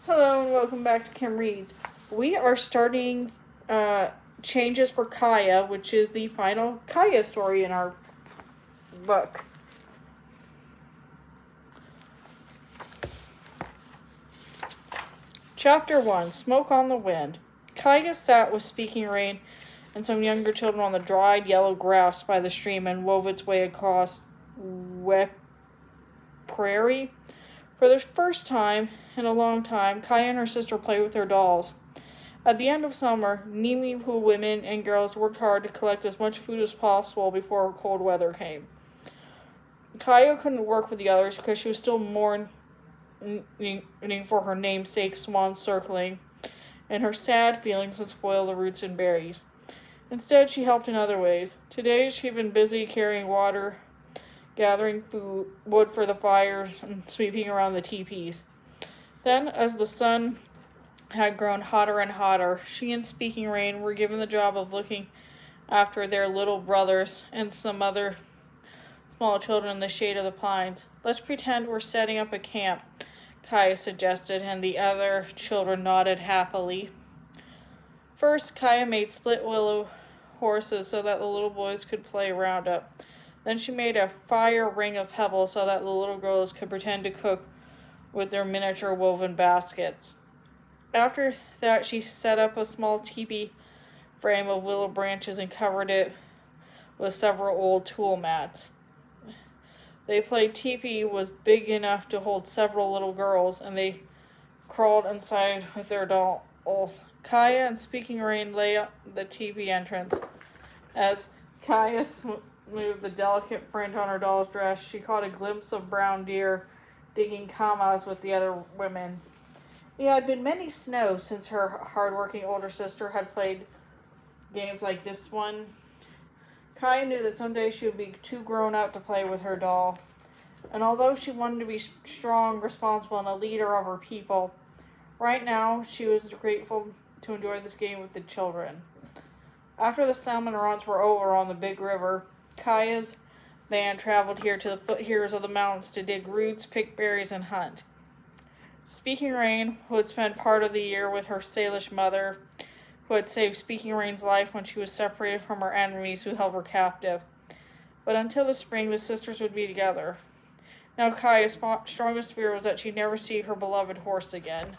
Hello and welcome back to Kim Reads. We are starting Changes for Kaya, which is the final Kaya story in our book. Chapter 1, Smoke on the Wind. Kaya sat with Speaking Rain and some younger children on the dried yellow grass by the stream and wove its way across wet prairie. For the first time in a long time, Kaya and her sister played with their dolls. At the end of summer, Nimi-Pu women and girls worked hard to collect as much food as possible before cold weather came. Kaya couldn't work with the others because she was still mourning for her namesake Swan Circling, and her sad feelings would spoil the roots and berries. Instead, she helped in other ways. Today, she'd been busy carrying water, gathering wood for the fires, and sweeping around the teepees. Then, as the sun had grown hotter and hotter, she and Speaking Rain were given the job of looking after their little brothers and some other small children in the shade of the pines. "Let's pretend we're setting up a camp," Kaya suggested, and the other children nodded happily. First, Kaya made split willow horses so that the little boys could play around it. Then she made a fire ring of pebbles so that the little girls could pretend to cook with their miniature woven baskets. After that, she set up a small teepee frame of willow branches and covered it with several old tool mats. They played teepee was big enough to hold several little girls, and they crawled inside with their dolls. Kaya and Speaking Rain lay at the teepee entrance. As Kaya moved the delicate fringe on her doll's dress, she caught a glimpse of brown deer digging kamas with the other women. It had been many snows since her hard-working older sister had played games like this one. Kaya knew that someday she would be too grown up to play with her doll. And although she wanted to be strong, responsible, and a leader of her people, right now she was grateful to enjoy this game with the children. After the salmon runs were over on the big river, Kaya's band traveled here to the foothills of the mountains to dig roots, pick berries, and hunt. Speaking Rain would spend part of the year with her Salish mother, who had saved Speaking Rain's life when she was separated from her enemies who held her captive. But until the spring, the sisters would be together. Now Kaya's strongest fear was that she'd never see her beloved horse again.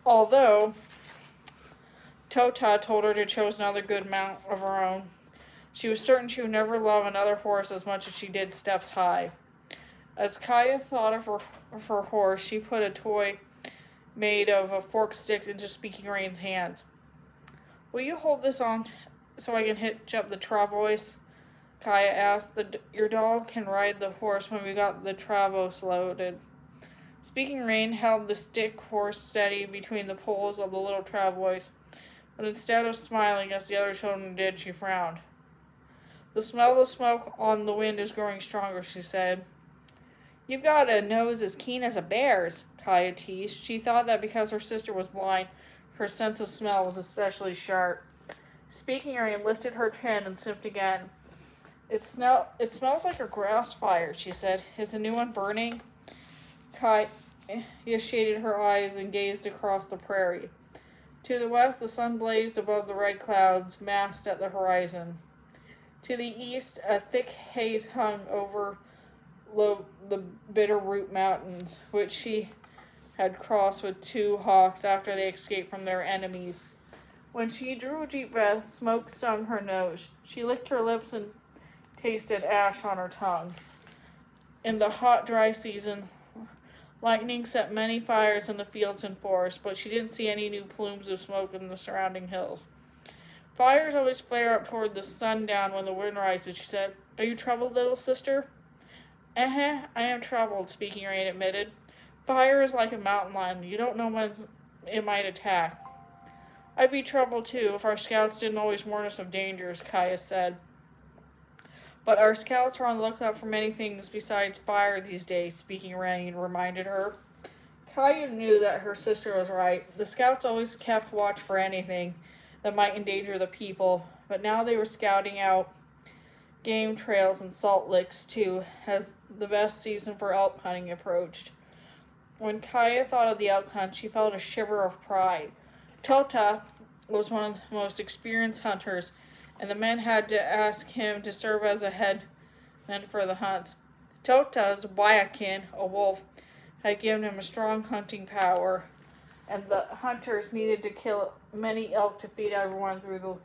Although Tota told her to choose another good mount of her own, she was certain she would never love another horse as much as she did Steps High. As Kaya thought of her horse, she put a toy made of a forked stick into Speaking Rain's hands. "Will you hold this on so I can hitch up the travois?" Kaya asked. "Your doll can ride the horse when we got the travois loaded." Speaking Rain held the stick horse steady between the poles of the little travois, but instead of smiling as the other children did, she frowned. "The smell of smoke on the wind is growing stronger," she said. "You've got a nose as keen as a bear's," Kaya teased. She thought that because her sister was blind, her sense of smell was especially sharp. Speaking Rain lifted her chin and sniffed again. It smells like a grass fire," she said. "Is the new one burning?" Kaya shaded her eyes and gazed across the prairie. To the west, the sun blazed above the red clouds massed at the horizon. To the east, a thick haze hung over the Bitterroot Mountains, which she had crossed with 2 hawks after they escaped from their enemies. When she drew a deep breath, smoke stung her nose. She licked her lips and tasted ash on her tongue. In the hot, dry season, lightning set many fires in the fields and forests, but she didn't see any new plumes of smoke in the surrounding hills. "Fires always flare up toward the sundown when the wind rises," she said. "Are you troubled, little sister?" I am troubled," Speaking Rain admitted. "Fire is like a mountain lion. You don't know when it might attack." "I'd be troubled, too, if our scouts didn't always warn us of dangers," Kaya said. "But our scouts are on the lookout for many things besides fire these days," Speaking Rain reminded her. Kaya knew that her sister was right. The scouts always kept watch for anything that might endanger the people, but now they were scouting out game trails and salt licks, too, as the best season for elk hunting approached. When Kaya thought of the elk hunt, she felt a shiver of pride. Tota was one of the most experienced hunters, and the men had to ask him to serve as a headman for the hunts. Tota's Wyakin, a wolf, had given him a strong hunting power, and the hunters needed to kill many elk to feed everyone through the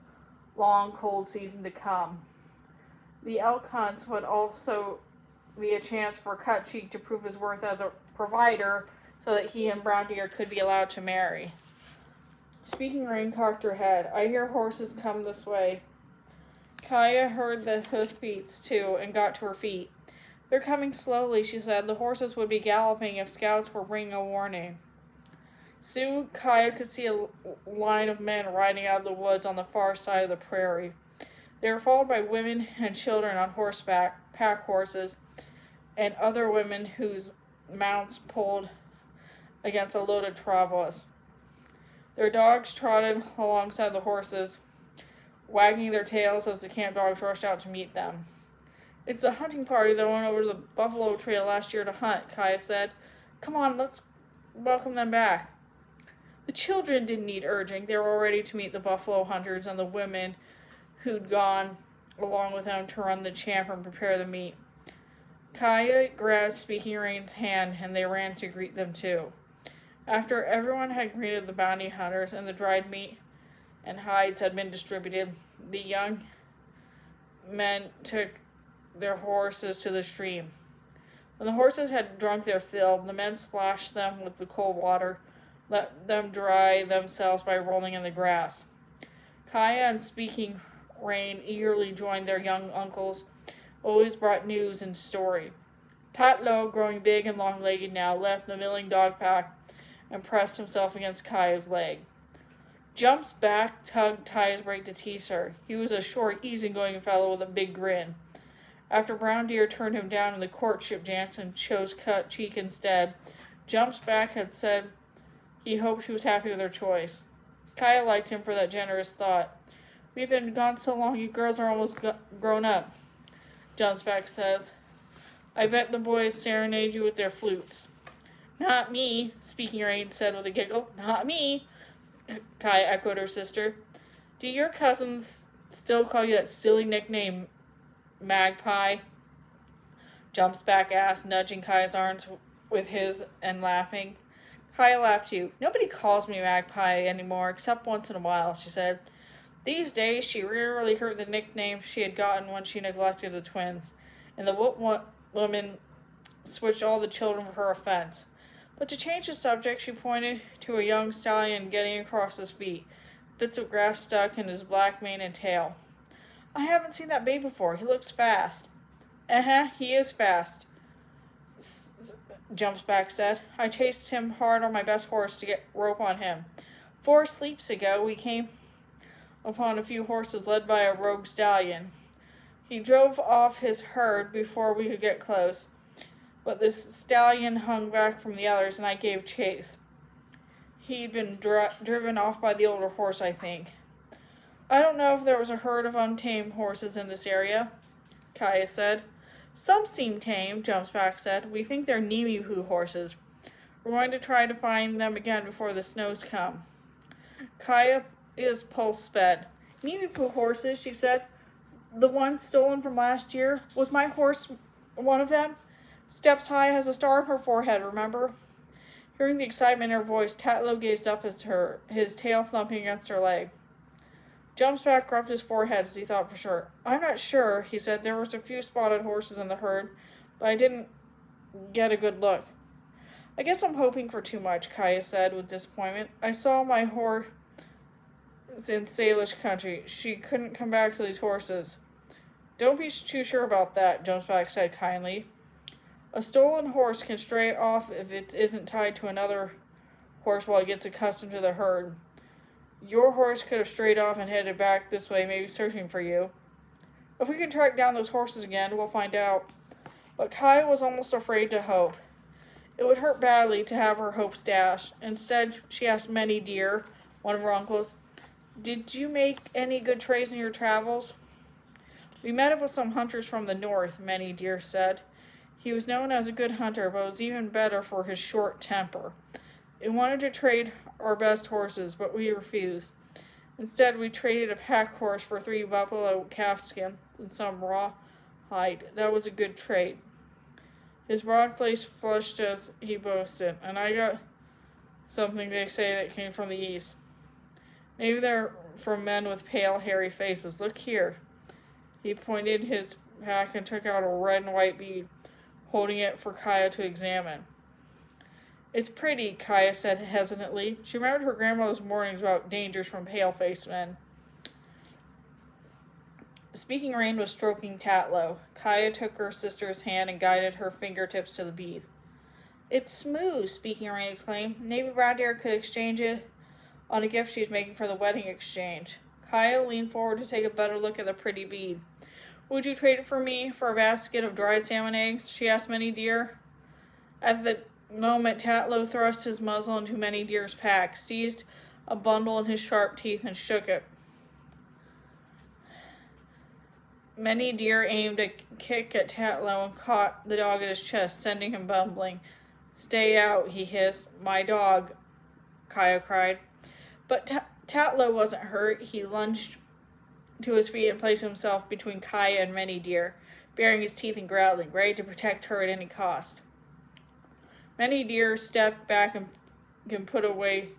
long, cold season to come. The elk hunts would also be a chance for Cut Cheek to prove his worth as a provider so that he and Brown Deer could be allowed to marry. Speaking Rain cocked her head. I hear horses come this way. Kaya heard the hoofbeats too and got to her feet. They're coming slowly, she said. The horses would be galloping if scouts were bringing a warning. Soon Kaya could see a line of men riding out of the woods on the far side of the prairie. They were followed by women and children on horseback, pack horses, and other women whose mounts pulled against a loaded travois. Their dogs trotted alongside the horses, wagging their tails as the camp dogs rushed out to meet them. It's the hunting party that went over to the buffalo trail last year to hunt, Kaya said. Come on, let's welcome them back. The children didn't need urging. They were all ready to meet the buffalo hunters and the women who'd gone along with them to run the camp and prepare the meat. Kaya grabbed Speaking Rain's hand, and they ran to greet them too. After everyone had greeted the bounty hunters and the dried meat and hides had been distributed, the young men took their horses to the stream. When the horses had drunk their fill, the men splashed them with the cold water, let them dry themselves by rolling in the grass. Kaya and Speaking Rain eagerly joined their young uncles, always brought news and story. Tatlo, growing big and long-legged now, left the milling dog pack and pressed himself against Kaya's leg. Jump's back tugged Kaya's brake to tease her. He was a short, easygoing fellow with a big grin. After Brown Deer turned him down in the courtship dance and chose Cut Cheek instead, Jump's back had said he hoped she was happy with her choice. Kaya liked him for that generous thought. We've been gone so long, you girls are almost grown up, Jump's back says. I bet the boys serenade you with their flutes. Not me, Speaking Rain said with a giggle. Not me, Kaya echoed her sister. Do your cousins still call you that silly nickname, Magpie? Jump's back asked, nudging Kaya's arms with his and laughing. Kaya laughed too. Nobody calls me Magpie anymore, except once in a while, she said. These days, she rarely heard the nickname she had gotten when she neglected the twins, and the woman switched all the children for her offense. But to change the subject, she pointed to a young stallion getting across his feet, bits of grass stuck in his black mane and tail. I haven't seen that babe before. He looks fast. He is fast, Jump's back said. I chased him hard on my best horse to get rope on him. 4 sleeps ago, we came upon a few horses led by a rogue stallion. He drove off his herd before we could get close, but this stallion hung back from the others, and I gave chase. He'd been driven off by the older horse, I think. I don't know if there was a herd of untamed horses in this area, Kaya said. Some seem tame, Jump's back said. We think they're Nemihu horses. We're going to try to find them again before the snows come. Kaya's pulse sped. Nemihu horses, she said. The one stolen from last year. Was my horse one of them? Steps High has a star on her forehead, remember? Hearing the excitement in her voice, Tatlo gazed up at her, his tail thumping against her leg. Jump's back rubbed his forehead as he thought for sure. I'm not sure, he said. There was a few spotted horses in the herd, but I didn't get a good look. I guess I'm hoping for too much, Kaya said with disappointment. I saw my horse in Salish country. She couldn't come back to these horses. Don't be too sure about that, Jump's back said kindly. A stolen horse can stray off if it isn't tied to another horse while it gets accustomed to the herd. Your horse could have strayed off and headed back this way, maybe searching for you. If we can track down those horses again, we'll find out. But Kaya was almost afraid to hope. It would hurt badly to have her hopes dashed. Instead, she asked Many Deer, one of her uncles, Did you make any good trades in your travels? We met up with some hunters from the north, Many Deer said. He was known as a good hunter, but was even better for his short temper. We wanted to trade our best horses, but we refused. Instead, we traded a pack horse for 3 buffalo calfskins and some raw hide. That was a good trade. His broad face flushed as he boasted, and I got something they say that came from the east. Maybe they're from men with pale, hairy faces. Look here. He pointed his pack and took out a red and white bead, holding it for Kaya to examine. It's pretty, Kaya said hesitantly. She remembered her grandmother's warnings about dangers from pale-faced men. Speaking Rain was stroking Tatlow. Kaya took her sister's hand and guided her fingertips to the bead. It's smooth, Speaking Rain exclaimed. Maybe Brown Deer could exchange it on a gift she's making for the wedding exchange. Kaya leaned forward to take a better look at the pretty bead. Would you trade it for me for a basket of dried salmon eggs? She asked Many Deer. At the moment, Tatlow thrust his muzzle into Many Deer's pack, seized a bundle in his sharp teeth, and shook it. Many Deer aimed a kick at Tatlow and caught the dog at his chest, sending him bumbling. Stay out, he hissed. My dog, Kaya cried. But Tatlow wasn't hurt. He lunged to his feet and placed himself between Kaya and Many Deer, baring his teeth and growling, ready to protect her at any cost. Many Deer stepped back and put away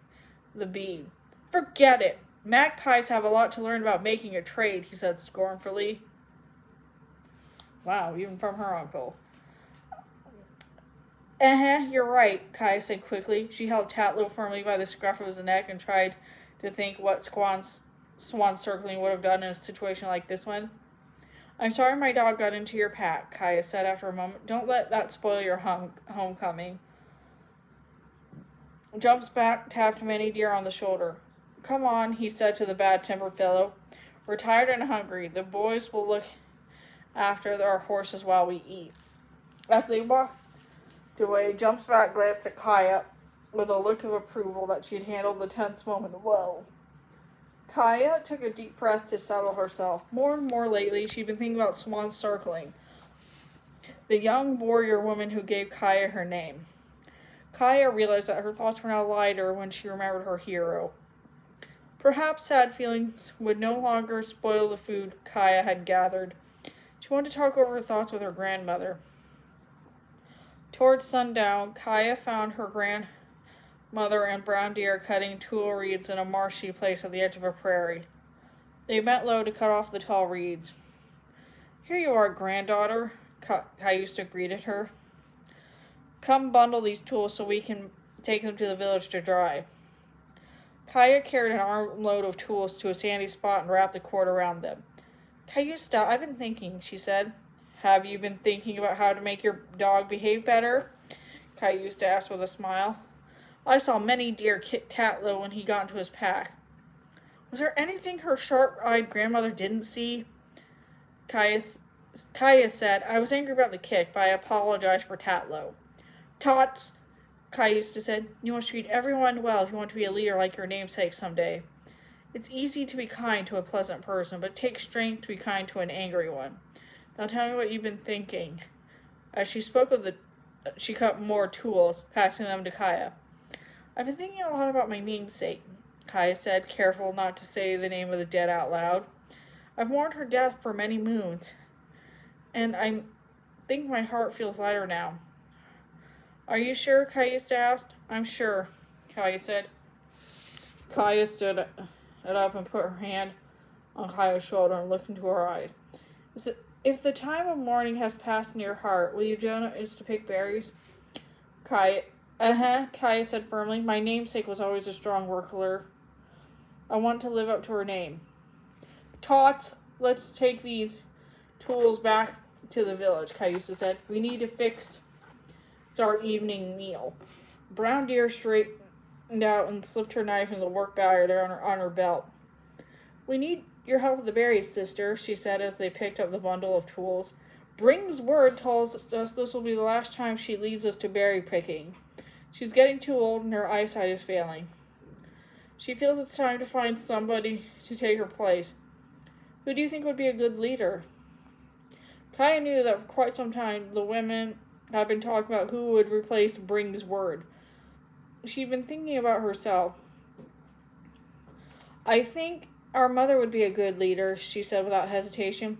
the bead. Forget it. Magpies have a lot to learn about making a trade, he said scornfully. Wow, even from her uncle. You're right, Kaya said quickly. She held Tatlow firmly by the scruff of his neck and tried to think what Swan Circling would have done in a situation like this one. I'm sorry my dog got into your pack, Kaya said after a moment. Don't let that spoil your homecoming. Jumps back, tapped Many Deer on the shoulder. Come on, he said to the bad-tempered fellow. We're tired and hungry. The boys will look after our horses while we eat. As they walked away, Jumps back glanced at Kaya with a look of approval that she'd handled the tense moment well. Kaya took a deep breath to settle herself. More and more lately, she'd been thinking about Swan Circling, the young warrior woman who gave Kaya her name. Kaya realized that her thoughts were now lighter when she remembered her hero. Perhaps sad feelings would no longer spoil the food Kaya had gathered. She wanted to talk over her thoughts with her grandmother. Towards sundown, Kaya found her grandmother and Brown Deer cutting tule reeds in a marshy place at the edge of a prairie. They bent low to cut off the tall reeds. Here you are, granddaughter, Cayusta greeted her. Come bundle these tools so we can take them to the village to dry. Kaya carried an armload of tools to a sandy spot and wrapped the cord around them. Cayusta, I've been thinking, she said. Have you been thinking about how to make your dog behave better? Cayusta asked with a smile. I saw Many Deer kick Tatlow when he got into his pack. Was there anything her sharp-eyed grandmother didn't see? Kaya said, I was angry about the kick, but I apologized for Tatlow. Tots, Cayusta said, you must treat everyone well if you want to be a leader like your namesake someday. It's easy to be kind to a pleasant person, but it takes strength to be kind to an angry one. Now tell me what you've been thinking. As she spoke she cut more tools, passing them to Kaya. I've been thinking a lot about my namesake, Kaya said, careful not to say the name of the dead out loud. I've mourned her death for many moons, and I think my heart feels lighter now. Are you sure? Cayusta asked. I'm sure, Kaya said. Kaya stood up and put her hand on Kaya's shoulder and looked into her eyes. If the time of mourning has passed in your heart, will you join us to pick berries? Kaya said firmly. My namesake was always a strong worker. I want to live up to her name. Tots, let's take these tools back to the village, Cayusta said. We need to fix our evening meal. Brown Deer straightened out and slipped her knife in the work bag on her belt. We need your help with the berries, sister, she said as they picked up the bundle of tools. Bring's word tells us this will be the last time she leads us to berry picking. She's getting too old and her eyesight is failing. She feels it's time to find somebody to take her place. Who do you think would be a good leader? Kaya knew that for quite some time the women had been talking about who would replace Bring's word. She'd been thinking about herself. I think our mother would be a good leader, she said without hesitation.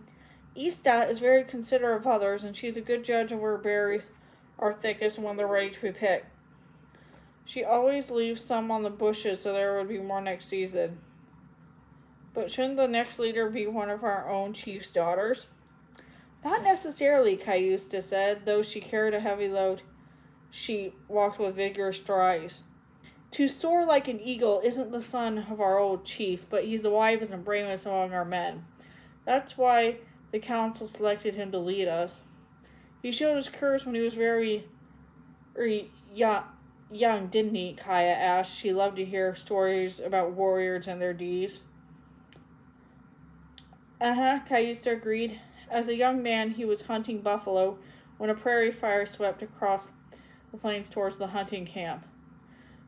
Ista is very considerate of others, and she's a good judge of where berries are thickest and when they're ready to be picked. She always leaves some on the bushes so there would be more next season. But shouldn't the next leader be one of our own chief's daughters? Not necessarily, Cayusta said, though she carried a heavy load. She walked with vigorous strides. To soar like an eagle isn't the son of our old chief, but he's the wisest and bravest among our men. That's why the council selected him to lead us. He showed his courage when he was very young, didn't he? Kaya asked. She loved to hear stories about warriors and their deeds. Cayusta agreed. As a young man, he was hunting buffalo when a prairie fire swept across the plains towards the hunting camp.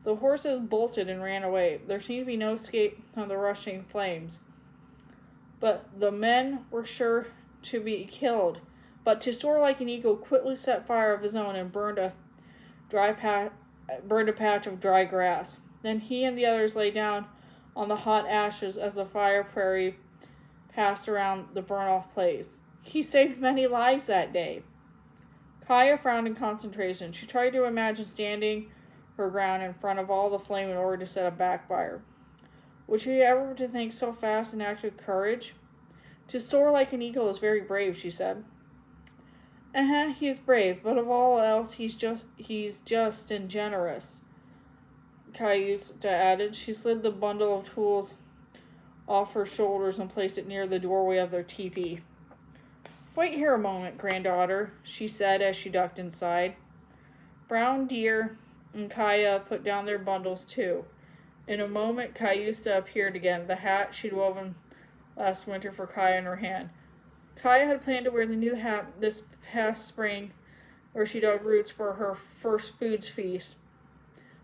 The horses bolted and ran away. There seemed to be no escape from the rushing flames. But the men were sure to be killed. But to soar like an eagle quickly set fire of his own and burned a patch of dry grass. Then he and the others lay down on the hot ashes as the fire prairie passed around the burn-off place. He saved many lives that day. Kaya frowned in concentration. She tried to imagine standing her ground in front of all the flame in order to set a backfire. Would she ever to think so fast and act with courage? To soar like an eagle is very brave, she said. He is brave, but of all else he's just and generous, Cayusta added. She slid the bundle of tools off her shoulders and placed it near the doorway of their teepee. Wait here a moment, granddaughter, she said as she ducked inside. Brown Deer and Kaya put down their bundles too. In a moment, Cayusta appeared again, the hat she'd woven last winter for Kaya in her hand. Kaya had planned to wear the new hat this past spring, where she dug roots for her first food feast.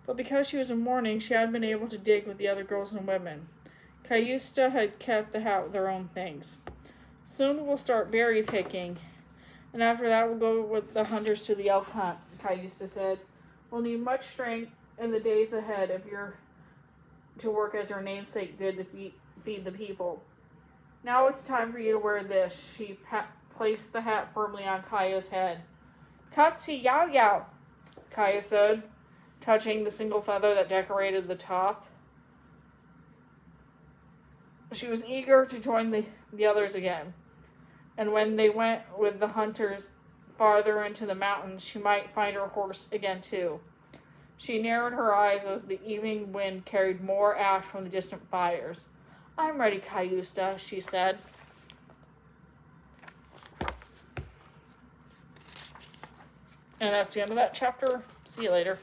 But because she was in mourning, she hadn't been able to dig with the other girls and women. Cayusta had kept the hat with her own things. Soon we'll start berry picking, and after that we'll go with the hunters to the elk hunt, Cayusta said. We'll need much strength in the days ahead if you're to work as your namesake did to feed the people. Now it's time for you to wear this. She placed the hat firmly on Kaya's head. Katsi yow yow, Kaya said, touching the single feather that decorated the top. She was eager to join the others again, and when they went with the hunters farther into the mountains, she might find her horse again too. She narrowed her eyes as the evening wind carried more ash from the distant fires. I'm ready, Cayusta, she said. And that's the end of that chapter. See you later.